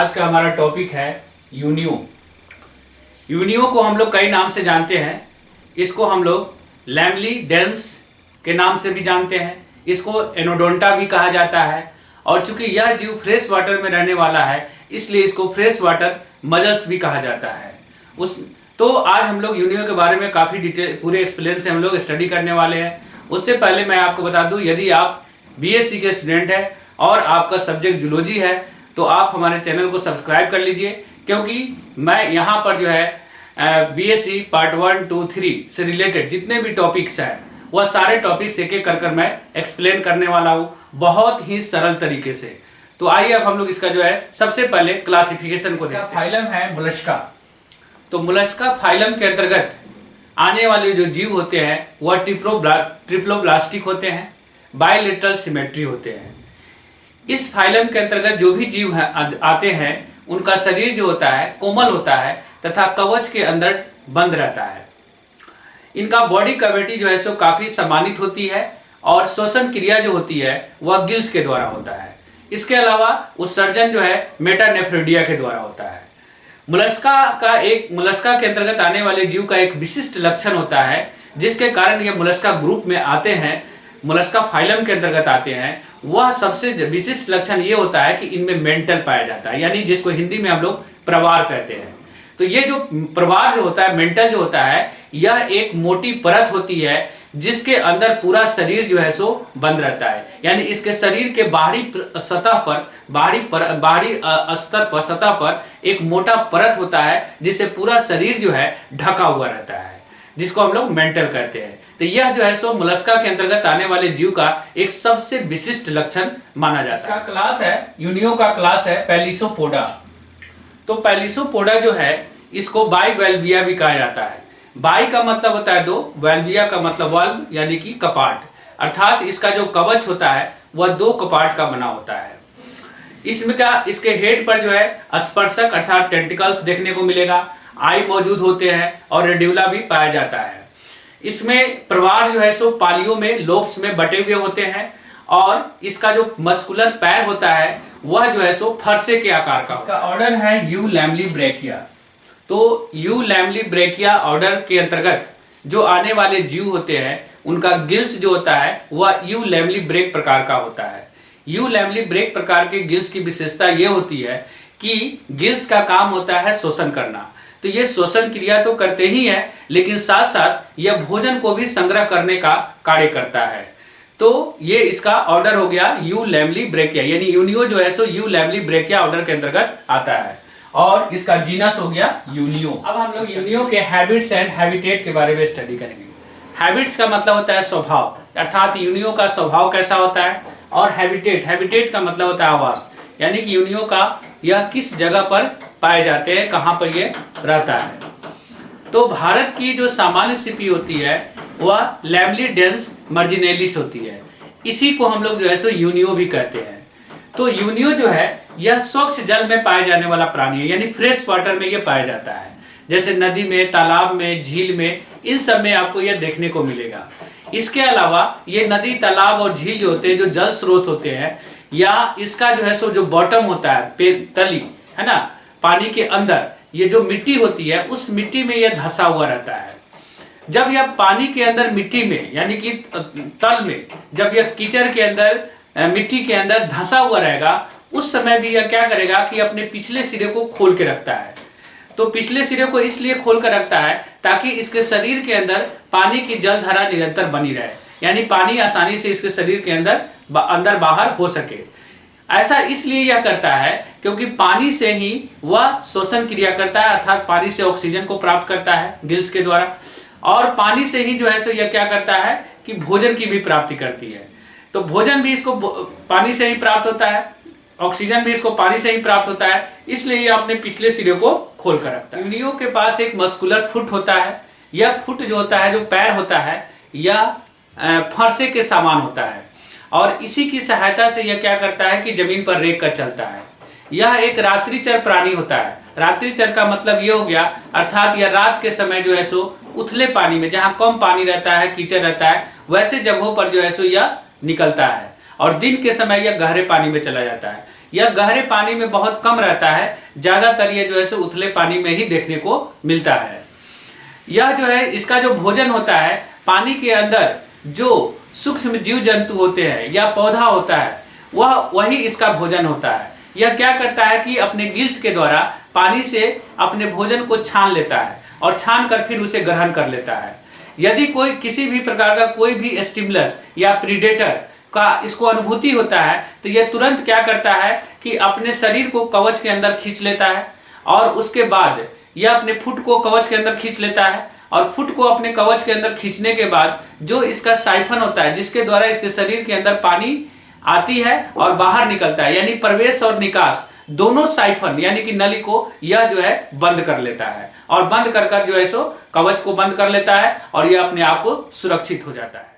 आज का हमारा टॉपिक है यूनियो। यूनियो को हम लोग कई नाम से जानते हैं। इसको हम लोग लैमली डेंस के नाम से भी जानते हैं, इसको एनोडोंटा भी कहा जाता है। और चूंकि यह जीव फ्रेश वाटर में रहने वाला है इसलिए इसको फ्रेश वाटर मजल्स भी कहा जाता है। तो आज हम लोग यूनियो के बारे में काफ़ी डिटेल पूरे एक्सप्लेन से हम लोग स्टडी करने वाले हैं। उससे पहले मैं आपको बता दूं, यदि आप बीएससी के स्टूडेंट हैं और आपका सब्जेक्ट जूलॉजी है तो आप हमारे चैनल को सब्सक्राइब कर लीजिए, क्योंकि मैं यहाँ पर जो है बीएससी पार्ट 1, 2, 3 से रिलेटेड जितने भी टॉपिक्स हैं वह सारे टॉपिक्स एक एक कर मैं एक्सप्लेन करने वाला हूँ बहुत ही सरल तरीके से। तो आइए अब हम लोग इसका जो है सबसे पहले क्लासिफिकेशन को देखते हैं। फाइलम है मोलस्का। तो मोलस्का फाइलम के अंतर्गत आने वाले जो जीव होते हैं वह ट्रिप्लोब्लास्टिक होते हैं, बायलेटरल सिमेट्री होते हैं। इस फाइलम के अंतर्गत जो भी जीव आते हैं उनका शरीर जो होता है कोमल होता है तथा कवच के अंदर बंद रहता है। इनका बॉडी कैविटी जो है सो काफी सम्मानित होती है और श्वसन क्रिया जो होती है वह गिल्स के द्वारा होता है। इसके अलावा उत्सर्जन जो है मेटानेफ्रोडिया के द्वारा होता है। मोलस्का के अंतर्गत आने वाले जीव का एक विशिष्ट लक्षण होता है जिसके कारण ये मोलस्का ग्रुप में आते हैं, मोलस्का फाइलम के अंतर्गत आते हैं। वह सबसे विशिष्ट लक्षण ये होता है कि इनमें मेंटल पाया जाता है, यानी जिसको हिंदी में हम लोग प्रवार कहते हैं। तो ये जो प्रवार जो होता है, मेंटल जो होता है, यह एक मोटी परत होती है जिसके अंदर पूरा शरीर जो है सो बंद रहता है। यानी इसके शरीर के बाहरी सतह पर सतह पर एक मोटा परत होता है जिससे पूरा शरीर जो है ढका हुआ रहता है, जिसको हम लोग मेंटल कहते हैं। तो यह जो है सो मोलस्का के अंतर्गत आने वाले जीव का एक सबसे विशिष्ट लक्षण माना जाता है। इसका क्लास है, यूनियो का क्लास है पैलिसोपोडा। तो पैलिसोपोडा जो है इसको बाइवेल्विया भी कहा जाता है। बाई का मतलब होता है दो, वेल्विया का मतलब वाल्व यानी कि कपाट, अर्थात इसका जो कवच होता है वह दो कपाट का बना होता है। इसके हेड पर जो है स्पर्शक अर्थात टेंटिकल्स देखने को मिलेगा, आई मौजूद होते हैं और रेड्यूला भी पाया जाता है। इसमें प्रवार जो है सो पालियों में लोब्स में बटे हुए होते हैं और इसका जो मस्कुलर पैर होता है वह जो है सो फरसे के आकार का। इसका ऑर्डर है यू लैमली ब्रेकिया। तो यू लैमली ब्रेकिया ऑर्डर के अंतर्गत जो आने वाले जीव होते हैं उनका गिल्स जो होता है वह यू लैमली ब्रेक प्रकार का होता है। यू लैमली ब्रेक प्रकार के गिल्स की विशेषता ये होती है कि गिल्स का काम होता है शोषण करना। तो ये शोषण क्रिया तो करते ही है लेकिन साथ साथ यह भोजन को भी संग्रह करने का कार्य करता है। तो ये इसका ऑर्डर हो गया यू लैमली ब्रेकिया, यानी यूनियो जो है so you lamellae brachia order के अंतर्गत आता है और इसका जीनस हो गया यूनियो। अब हम लोग यूनियो के हैबिट्स एंड हैबिटेट के बारे में स्टडी करेंगे। हैबिट्स का मतलब होता है स्वभाव, अर्थात यूनियो का स्वभाव कैसा होता है, और हैबिटेट का मतलब होता है आवास, यानी कि यूनियो का यह किस जगह पर पाए जाते हैं, कहाँ पर यह रहता है। तो भारत की जो सामान्य सीपी होती है वह लैमली डेंस मार्जिनेलिस होती है। इसी को हम लोग जो है सो यूनियो भी कहते हैं। तो यूनियो जो है यह स्वच्छ जल में पाए जाने वाला प्राणी है, यानी फ्रेश वाटर में यह पाया जाता है, जैसे नदी में, तालाब में, झील में, इन सब में आपको यह देखने को मिलेगा। इसके अलावा ये नदी, तालाब और झील जो होते हैं, जो जल स्रोत होते हैं, या इसका जो है सो जो बॉटम होता है, तली है ना, पानी के अंदर ये जो मिट्टी होती है उस मिट्टी में यह धंसा हुआ रहता है। जब यह पानी के अंदर मिट्टी में यानी कि तल में जब यह कीचड़ के अंदर मिट्टी के अंदर धंसा हुआ रहेगा उस समय भी यह क्या करेगा कि अपने पिछले सिरे को खोल के रखता है। तो पिछले सिरे को इसलिए खोल कर रखता है ताकि इसके शरीर के अंदर पानी की जलधारा निरंतर बनी रहे, यानी पानी आसानी से इसके शरीर के अंदर बाहर हो सके। ऐसा इसलिए यह करता है क्योंकि पानी से ही वह शोषण क्रिया करता है, अर्थात पानी से ऑक्सीजन को प्राप्त करता है गिल्स के द्वारा, और पानी से ही जो है सो यह क्या करता है कि भोजन की भी प्राप्ति करती है। तो भोजन भी इसको पानी से ही प्राप्त होता है, ऑक्सीजन भी इसको पानी से ही प्राप्त होता है, इसलिए यह अपने पिछले सिरे को खोल कर रखता है। यूनियो के पास एक मस्कुलर फुट होता है। यह फुट जो होता है, जो पैर होता है, यह फरसे के समान होता है और इसी की सहायता से यह क्या करता है कि जमीन पर रेंग कर चलता है। यह एक रात्रिचर प्राणी होता है। रात्रिचर का मतलब ये हो गया, अर्थात यह रात के समय जो है सो उथले पानी में, जहाँ कम पानी रहता है, कीचड़ रहता है, वैसे जगहों पर जो है सो यह निकलता है और दिन के समय यह गहरे पानी में चला जाता है। यह गहरे पानी में बहुत कम रहता है, ज्यादातर ये जो है सो उथले पानी में ही देखने को मिलता है। यह जो है इसका जो भोजन होता है, पानी के अंदर जो सूक्ष्म जीव जंतु होते हैं या पौधा होता है वही इसका भोजन होता है। यह क्या करता है कि अपने गिल्स के द्वारा पानी से अपने भोजन को छान लेता है और छान कर फिर उसे ग्रहण कर लेता है। यदि कोई किसी भी प्रकार का कोई भी स्टिमुलस या प्रीडेटर का इसको अनुभूति होता है तो यह तुरंत क्या करता है कि अपने शरीर को कवच के अंदर खींच लेता है और उसके बाद यह अपने फुट को कवच के अंदर खींच लेता है और फुट को अपने कवच के अंदर खींचने के बाद जो इसका साइफन होता है जिसके द्वारा इसके शरीर के अंदर पानी आती है और बाहर निकलता है, यानी प्रवेश और निकास दोनों साइफन यानी कि नली को यह जो है बंद कर लेता है और बंद कर जो है सो कवच को बंद कर लेता है और यह अपने आप को सुरक्षित हो जाता है।